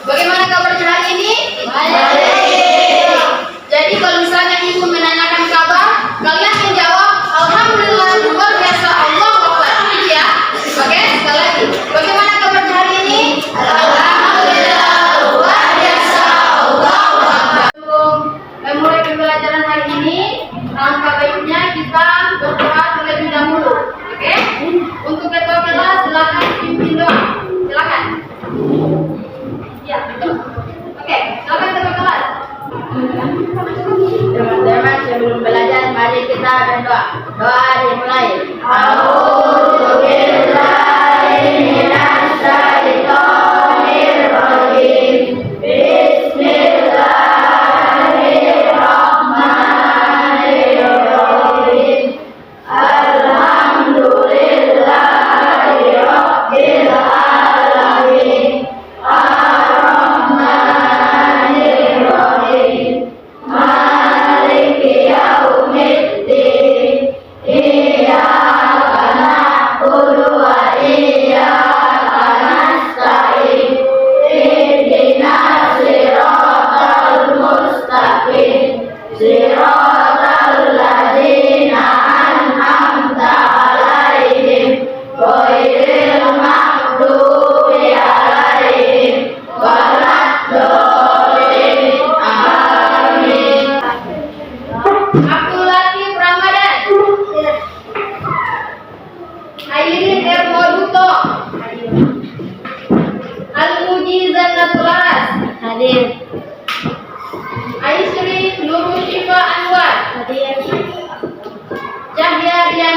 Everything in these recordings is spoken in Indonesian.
Bagaimana kabarnya hari ini? Baik. Jadi kalau misalnya ibu menanyakan kabar, kalian menjawab alhamdulillah luar biasa Allah Akbar. Ya. Oke, sekali lagi. Bagaimana kabarnya hari ini? Alhamdulillah luar biasa Allah Akbar. Sebelum memulai pembelajaran hari ini, alangkah baiknya kita berdoa terlebih dahulu. Oke? Untuk ketua kelas silakan pimpin doa. Silakan. Ya, betul. Oke, silakan ketua kelas. Teman-teman, sebelum belajar mari kita berdoa. Doa dimulai. A'udzubillahi minasyaitonirrajim. Bismillahirrahmanirrahim.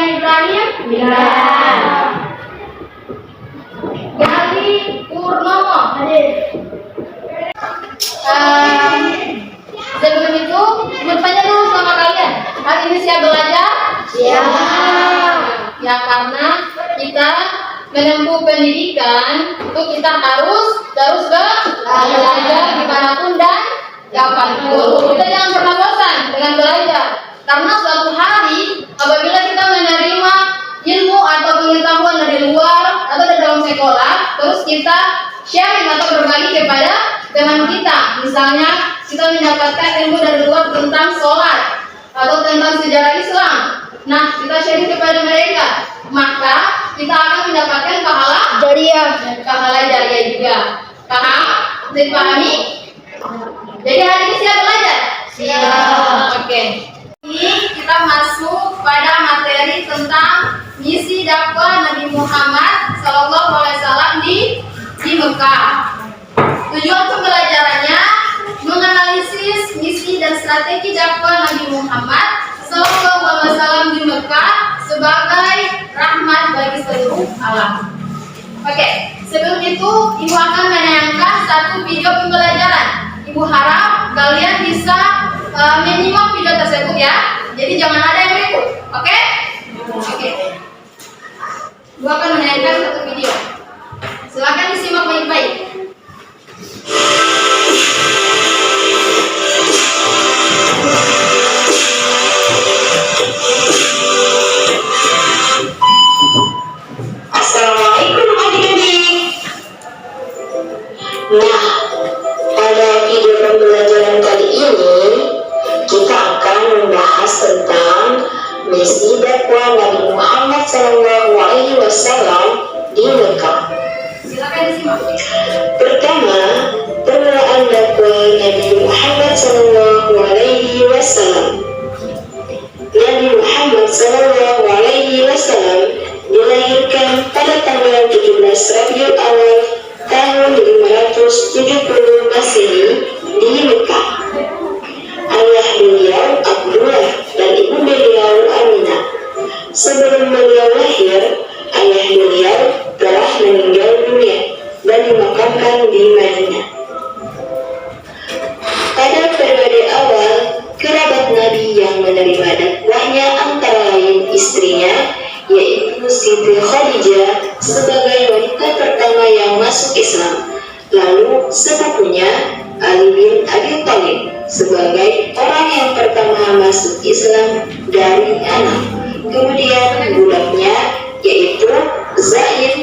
Alhamdulillahirabbil alamin. Sebelum itu, bertanya dulu sama kalian. Hari ini siap belajar? Siap. Ya, karena kita menempuh pendidikan itu kita harus terus belajar dimanapun dan kapanpun. Kita jangan pernah bosan dengan belajar. Karena suatu hari apabila kita menerima ilmu atau pengetahuan dari luar atau dari dalam sekolah, terus kita sharing atau berbagi kepada teman kita. Misalnya kita mendapatkan ilmu dari luar tentang sholat atau tentang sejarah Islam. Nah, kita sharing kepada mereka, maka kita akan mendapatkan pahala jariah juga. Paham? Dipahami? Jadi hari ini siap belajar? Siap. Oke. Ini kita masuk pada materi tentang misi dakwah Nabi Muhammad SAW di Mekah. Tujuan pembelajarannya menganalisis misi dan strategi dakwah Nabi Muhammad SAW di Mekah sebagai rahmat bagi seluruh alam. Oke, sebelum itu Ibu akan menayangkan satu video pembelajaran. Ibu harap kalian bisa menyimak video tersebut ya. Jadi jangan ada yang berikut. Oke? Oke. Ibu akan menayangkan satu video. Silakan disimak baik-baik. Assalamualaikum adik-adik. Nah, pada video pembelajaran kali ini kita akan membahas tentang misi dakwah Nabi Muhammad SAW di Mekah. Silakan disimak. Pertama, permulaan dakwah Nabi Muhammad SAW. Nabi Muhammad SAW dilahirkan pada tanggal 17 Rabiul Awal tahun 570 Masehi di Mekah. Ayah beliau Abdullah dan ibu beliau Aminah. Sebelum beliau lahir, ayah beliau telah meninggal dunia dan dimakamkan di Madinah. Pada periode awal, kerabat Nabi yang menerima dakwahnya antara lain istrinya, yaitu Siti Khadijah sebagai wanita pertama yang masuk Islam, lalu sepupunya Ali bin Abi Thalib sebagai orang yang pertama masuk Islam dari anak, kemudian budaknya yaitu Zaid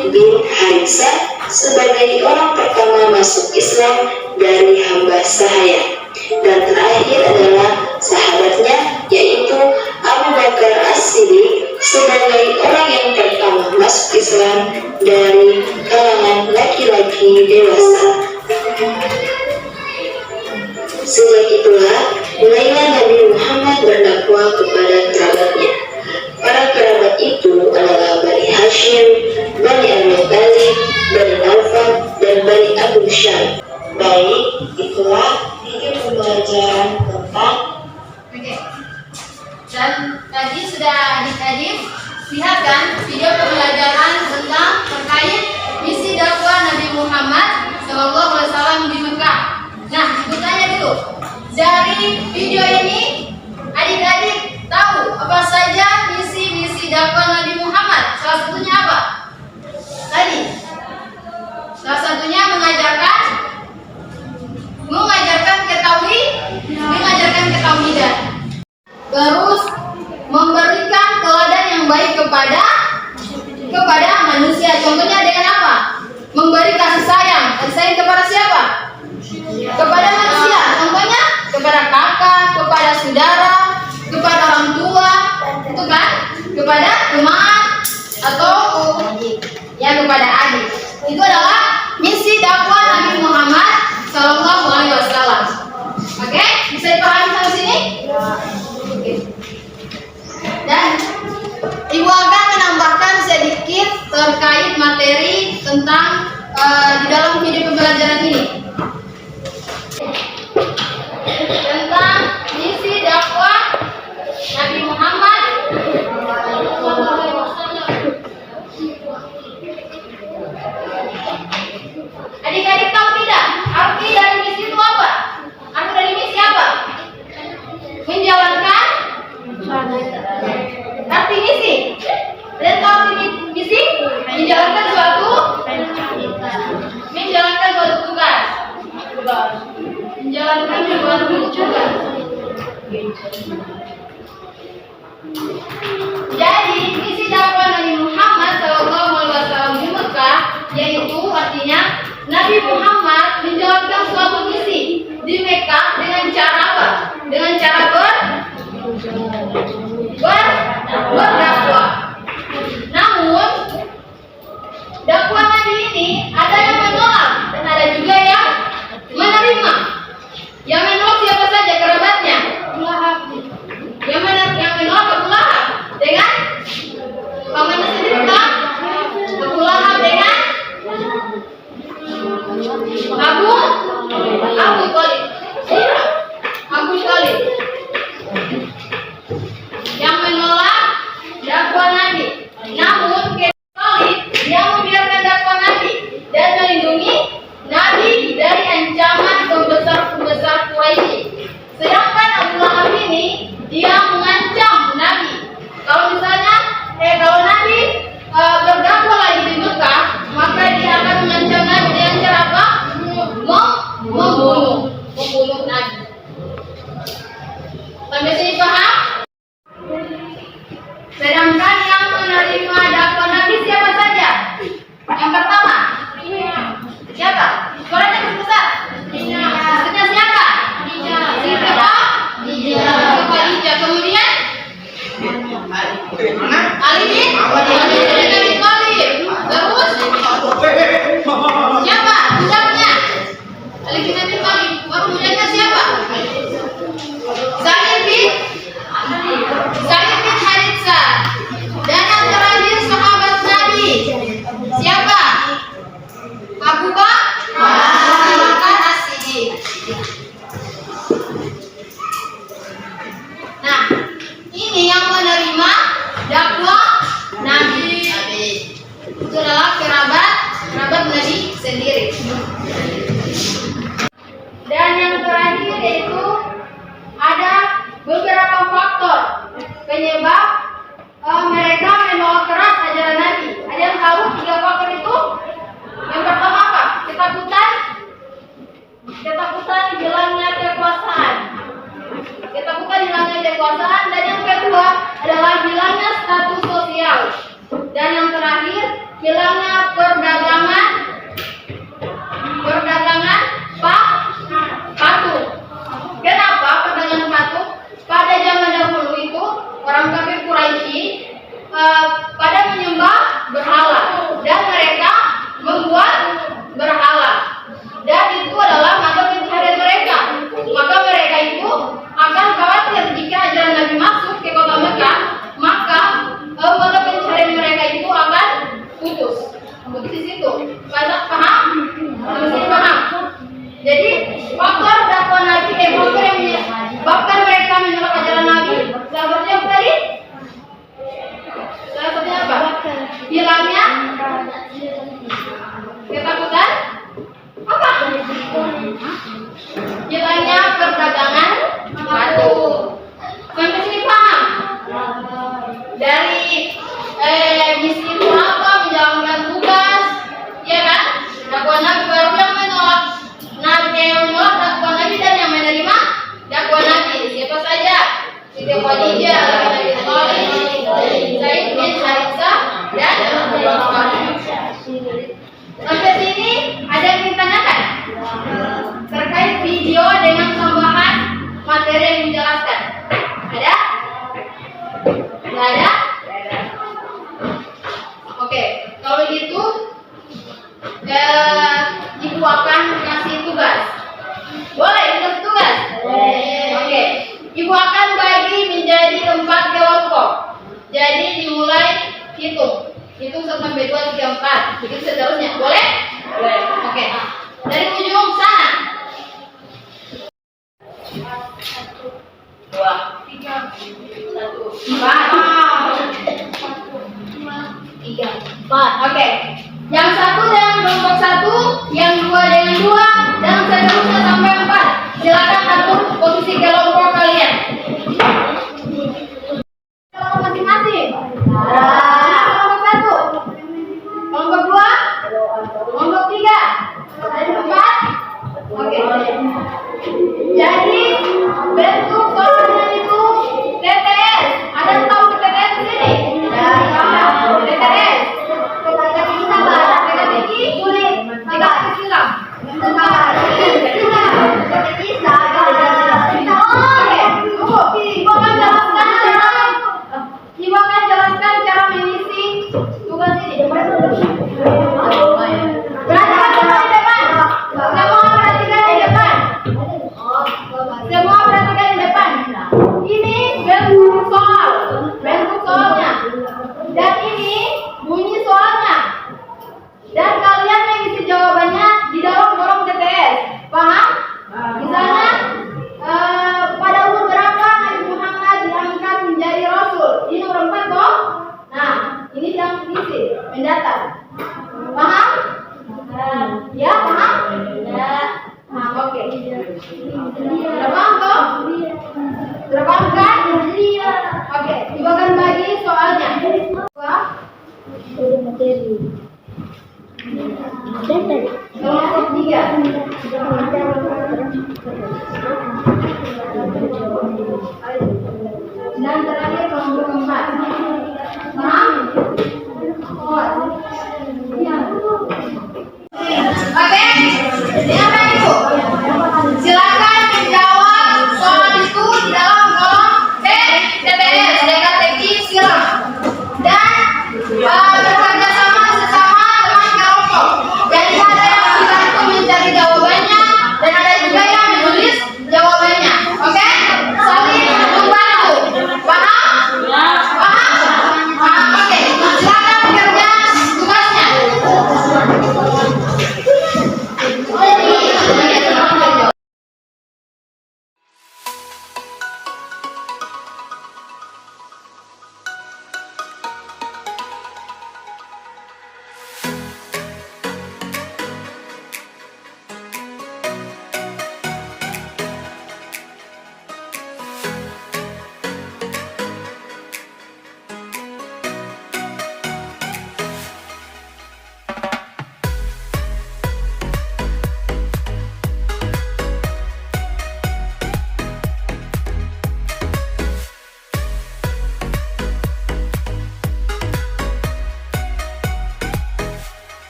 sebagai orang pertama masuk Islam dari hamba sahaya. Dan terakhir adalah sahabatnya, yaitu Abu Bakar As-Siddiq sebagai orang yang pertama masuk Islam dari kalangan laki-laki dewasa. Sejak itulah mulailah Nabi Muhammad berdakwah kepada kerabatnya. Para kerabat itu adalah Bani Hashim, Bani Al-Muttalib, Bani Nawfal, dan Bani Abu Syam. Baik, itulah 3 pembelajaran tentang. Oke. Dan tadi sudah adik-adik lihat kan video pembelajaran tentang terkait misi dakwah Nabi Muhammad SAW di Mekah. Nah, bertanya dulu, dari video ini adik-adik tahu apa saja misi-misi dakwah Nabi Muhammad? Salah satunya apa? Tadi, salah satunya mengajarkan ketauhidan. Terus memberikan teladan yang baik kepada manusia. Contohnya dengan apa? Memberi kasih sayang. Kasih sayang kepada siapa? Kepada manusia. Contohnya kepada kakak, kepada saudara, kepada orang tua, itu kan? Kepada teman atau ya kepada adik. Itu adalah misi dakwah Nabi Muhammad SAW. Oke, bisa dipahami sampai sini? Dan Ibu akan menambahkan sedikit terkait materi tentang di dalam video pembelajaran ini tentang misi dakwah Nabi Muhammad. Adik-adik tahu tidak arti dari misi itu apa? Arti dari misi apa? Menjalankan arti misi. Dan tahu arti misi? Menjalankan suatu tugas. Menjalankan suatu tugas. Jadi misi dakwah Nabi Muhammad SAW di Mekah, yaitu artinya Nabi Muhammad menjalankan suatu misi di Mekah dengan cara apa? Dengan cara berdakwah. Namun dakwah Nabi ini ada yang menolak dan ada juga yang menerima. Yang menolak siapa saja? Kerabatnya. Yang menolak Abu Lahab dengan pamannya sendiri kan? Abu Lahab dengan Abu Thalib. Yang menolak dakwah Nabi. Namun Thalib yang membiarkan dakwah Nabi dan melindungi Nabi dari ancaman pembesar Quraisy. Sedangkan Abu Lahab ini dia mengancam Nabi. Kalau Nabi berdakwah lagi di Mekah, maka dia akan mengancam Nabi dengan cara apa? Membunuh Nabi. Sampai sini paham? Sedangkan yang menerima dakwah Nabi siapa saja? Yang pertama, siapa? Suaranya besar. Maksudnya siapa? Khadijah. Kemudian Ali bin Abi Thalib. Terus siapa? Budaknya Ali bin Abi Thalib. Budaknya siapa? Zaid bin Haritsah. Dan yang terakhir sahabat Nabi siapa? Abu Bakar As-Siddiq. Nah, ini yang menerima dakwah Nabi pada menyembah berhala dan mereka membuat berhala. Dan itu adalah mata pencaharian mereka. Maka mereka itu akan khawatir jika ajaran Nabi masuk ke kota Mekah, maka mata pencaharian mereka itu akan putus. Putus di situ. Paham? Masih paham? Jadi faktor dakwah Nabi, faktor yang menyebabkan mereka menolak ajaran Nabi, salah satunya apa tadi? Salah satunya apa? Hilangnya ketakutan. Apa? Hilangnya perdagangan batu. Sampai sini paham? Dari misi itu apa? Menjalankan tugas, ya kan? Dakwah Nabi baru yang menolak Nabi, yang menolak dakwah Nabi dan yang menerima dakwah Nabi. Siapa saja? Siti Khadijah, Nabi Thalib, Zaid bin Harithah, dan Abu Bakar. Sampai sini ada yang ditanyakan terkait video dengan tambahan materi yang dijelaskan? Ada? Tidak ada? Oke, kalau gitu ibu akan kasih tugas. Boleh kasih tugas? Oke, ibu akan bagi menjadi 4 kelompok. Jadi dimulai hitung 1 sampai 2, 3, 4. Begitu seterusnya. Boleh? Boleh. Oke. Dari ujung sana. 1, 2, 3, 1, 4. 4. Oke. Yang 1 dengan kelompok 1, yang 2 dengan 2, dan seterusnya sampai 4. Silakan atur posisi kelompok kalian. Kelompok masing-masing. Kelompok 1, kelompok 2, kelompok 3, dan 4. Oke. Jadi bentuk soalnya itu TTS. Ada yang tahu TTS di sini? TTS. TTS sulit. TTS silam. Ibu akan jelaskan cara mengisi tugas ini. Perhatikan semua di depan. Semua perhatikan di depan. Semua perhatikan di depan. Ini bentuk soal, bentuk soalnya. Dan ini bunyi soalnya. Dan kalian yang isi jawabannya di dalam kolom TTS. Paham? Misalnya pada umur berapa Nabi Muhammad diangkat menjadi Rasul? Ini nomor 4 toh? Nah, ini yang diisi mendatar. Paham? Ya, paham? Ya. Nah, oke. Sudah paham toh? Sudah paham kan? Iya. Oke, ibu akan bagi soalnya. Materi. Kelompok 3. Dan terakhir kelompok 4. Paham? Oke, siapa itu? Silakan menjawab soal itu di dalam kolom TTS teka-teki silang. Dan bekerja sama sesama teman kelompok. Jadi ada yang membantu mencari jawabannya dan ada juga yang menulis jawabannya.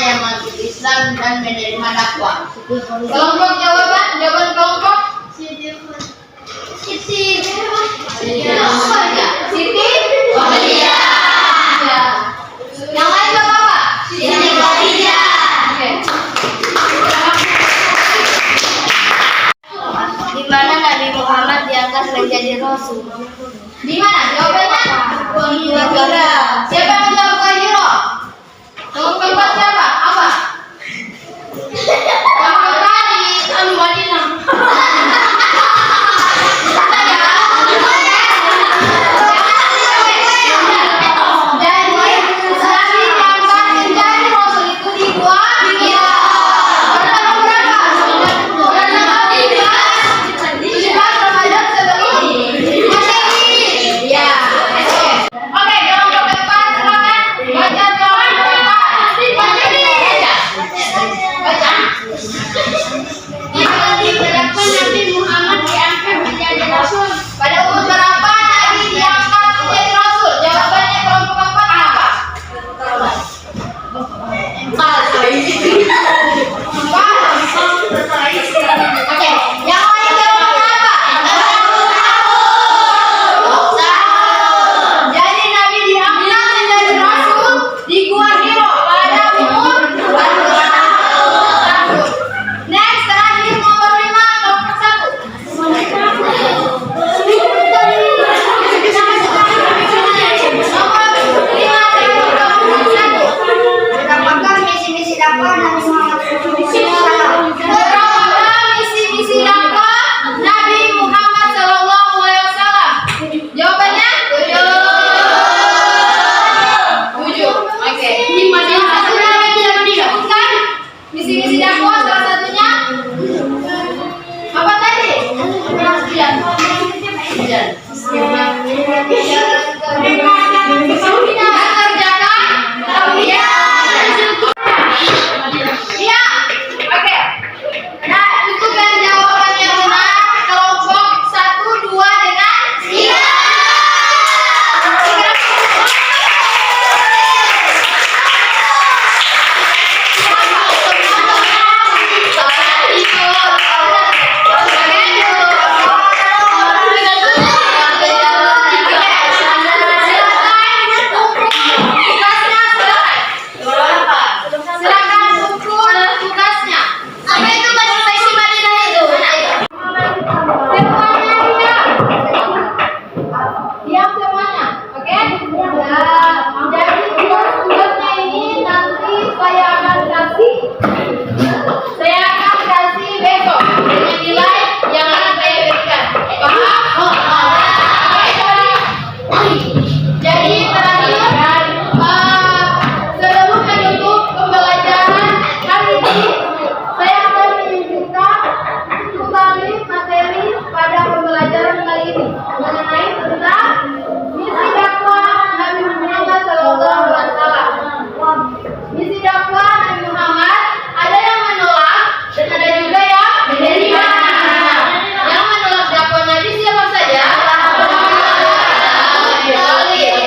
yang masuk Islam dan menerima dakwah. Kelompok jawaban kelompok Siti Khadijah. Yang lain apa? Siti Khadijah. Oke. Di mana Nabi Muhammad diangkat menjadi rasul? Di mana? Jawabannya? Hira. Siapa yang menjawab Gua Hira? Nomor keempat siapa? Apa? Yang tadi Al-Madinah. Pada umur berapa Nabi diangkat menjadi rasul? Jawabannya kelompok keempat apa? Empat. Oke, yang lain jawabannya apa? Jadi Nabi diangkat menjadi rasul di Gua Hira pada umur 40 tahun. Next, terakhir nomor 5 kelompok 1. Apakah misi-misi dakwah Nabi Muhammad Berapakah misi-misi dakwah Nabi Muhammad SAW? Jawabannya 7. Oke. Yang satunya yang tidak disebutkan misi-misi dakwah salah satunya apa tadi? Mengerjakan tauhid. Iya, oke. Nah, itu kan jawaban yang benar. Kelompok 1, 2 dengan iya. Silakan ukur tugasnya. Apa itu bahasa Taisi Madinah itu? Semuanya diam. Diam semuanya, oke? Jadi tugasnya ini nanti saya akan kasih besok dengan nilai yang akan saya berikan. Paham? Jadi terakhir sebelum menutup pembelajaran kali ini, saya akan menunjukkan kembali materi pada pembelajaran kali ini mengenai tentang misi dakwah Nabi Muhammad SAW. Misi dakwah Nabi Muhammad ada yang menolak dan ada juga yang menerima. Yang menolak dakwah Nabi siapa saja?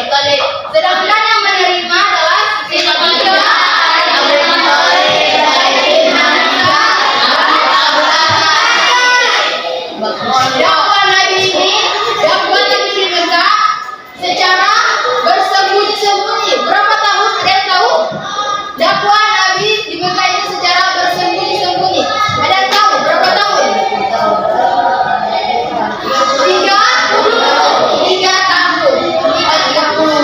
Talib. Sedangkan yang menerima adalah Siti Khadijah, dakwah Nabi ini dipegang secara bersembunyi-sembunyi. Berapa tahun? Ada yang tahu? Dakwah Nabi dipegang itu secara bersembunyi-sembunyi. Ada yang tahu berapa tahun? 3 tahun.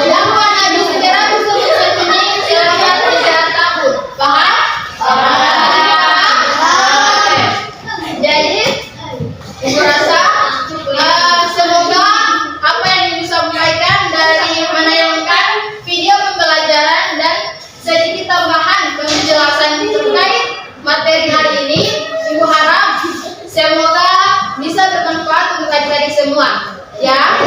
Dakwah Nabi secara bersembunyi-sembunyi selama 3 tahun. Paham? Jadi Ibu rasa semoga apa yang Ibu sampaikan dari menayangkan video pembelajaran dan sedikit tambahan penjelasan terkait materi hari ini, Ibu harap semoga bisa bermanfaat untuk adik-adik semua. Ya.